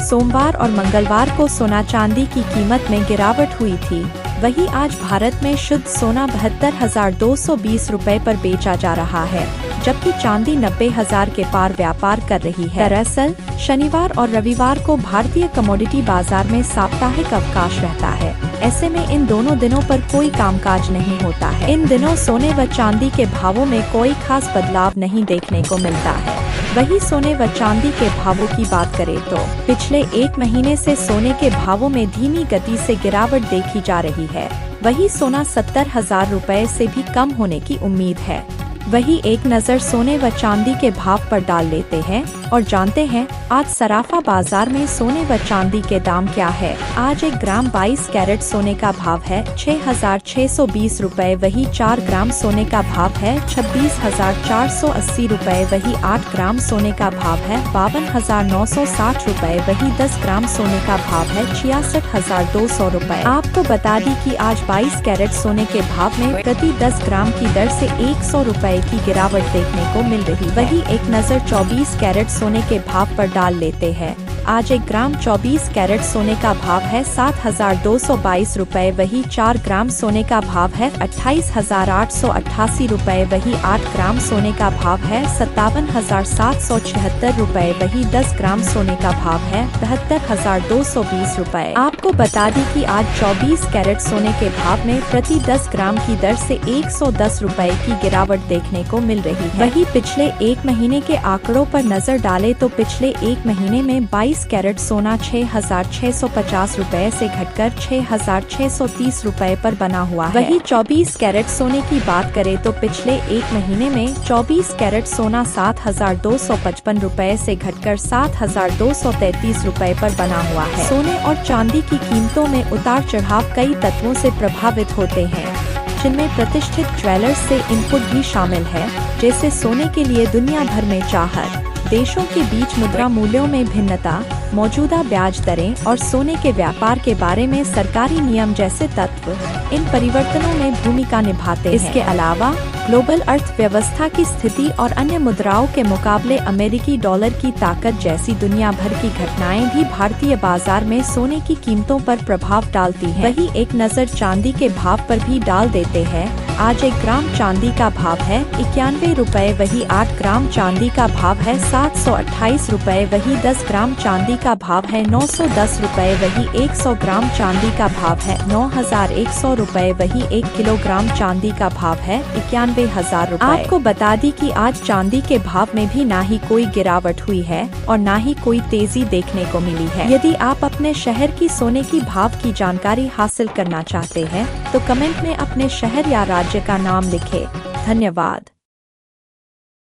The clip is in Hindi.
सोमवार और मंगलवार को सोना चांदी की कीमत में गिरावट हुई थी। वहीं आज भारत में शुद्ध सोना 72,220 रुपए पर बेचा जा रहा है, जबकि चांदी 90,000 के पार व्यापार कर रही है। दरअसल शनिवार और रविवार को भारतीय कमोडिटी बाजार में साप्ताहिक अवकाश रहता है। ऐसे में इन दोनों दिनों पर कोई कामकाज नहीं होता है। इन दिनों सोने व चांदी के भावों में कोई खास बदलाव नहीं देखने को मिलता है। वहीं सोने व चांदी के भावों की बात करें तो पिछले एक महीने से सोने के भावों में धीमी गति से गिरावट देखी जा रही है। वहीं सोना 70,000 रुपए से भी कम होने की उम्मीद है। वहीं एक नज़र सोने व चांदी के भाव पर डाल लेते हैं और जानते हैं आज सराफा बाजार में सोने व चांदी के दाम क्या है। आज 1 ग्राम 22 कैरेट सोने का भाव है 6,620 रुपए। वही 4 ग्राम सोने का भाव है 26,480 रुपए। वही 8 ग्राम सोने का भाव है 52,960 रुपए। वही 10 ग्राम सोने का भाव है 66,200 रुपए। आपको बता दी कि आज 22 कैरेट सोने के भाव में प्रति 10 ग्राम की दर से 100 रुपए की गिरावट देखने को मिल रही। वही एक नज़र 24 कैरेट सोने के भाव पर डाल लेते हैं। आज 1 ग्राम 24 कैरेट सोने का भाव है 7,222 रुपए। वही 4 ग्राम सोने का भाव है 28,888 रुपए। वही 8 ग्राम सोने का भाव है 57,776 रुपए। वही 10 ग्राम सोने का भाव है 72,220 रुपए। आपको बता दी कि आज 24 कैरेट सोने के भाव में प्रति 10 ग्राम की दर से 110 रुपए की गिरावट देखने को मिल रही है। वही पिछले एक महीने के आंकड़ों पर नजर डालें तो पिछले एक महीने में 22 कैरेट सोना 6,650 रुपए से घटकर 6,630 रुपए पर बना हुआ है। वही 24 कैरेट सोने की बात करें तो पिछले एक महीने में 24 कैरेट सोना 7,255 रुपए से घटकर 7,233 रुपए पर बना हुआ है। सोने और चांदी की कीमतों में उतार चढ़ाव कई तत्वों से प्रभावित होते हैं, जिनमें प्रतिष्ठित ज्वेलर्स से इनपुट भी शामिल है, जैसे सोने के लिए दुनिया भर में चाहत, देशों के बीच मुद्रा मूल्यों में भिन्नता, मौजूदा ब्याज दरें और सोने के व्यापार के बारे में सरकारी नियम जैसे तत्व इन परिवर्तनों में भूमिका निभाते हैं। इसके अलावा ग्लोबल अर्थव्यवस्था की स्थिति और अन्य मुद्राओं के मुकाबले अमेरिकी डॉलर की ताकत जैसी दुनिया भर की घटनाएं भी भारतीय बाजार में सोने की कीमतों पर प्रभाव डालती हैं। वही एक नज़र चांदी के भाव पर भी डाल देते हैं। आज 1 ग्राम चांदी का भाव है 91 रुपए। वही 8 ग्राम चांदी का भाव है 728 रुपए। वही 10 ग्राम चांदी का भाव है 910 रुपए। वही 100 ग्राम चांदी का भाव है 9,100 रुपए। वही 1 किलोग्राम चांदी का भाव है 91,000 रुपए। आपको बता दी कि आज चांदी के भाव में भी ना ही कोई गिरावट हुई है और ना ही कोई तेजी देखने को मिली है। यदि आप अपने शहर की सोने की भाव की जानकारी हासिल करना चाहते हैं तो कमेंट में अपने शहर या राज्य का नाम लिखें। धन्यवाद।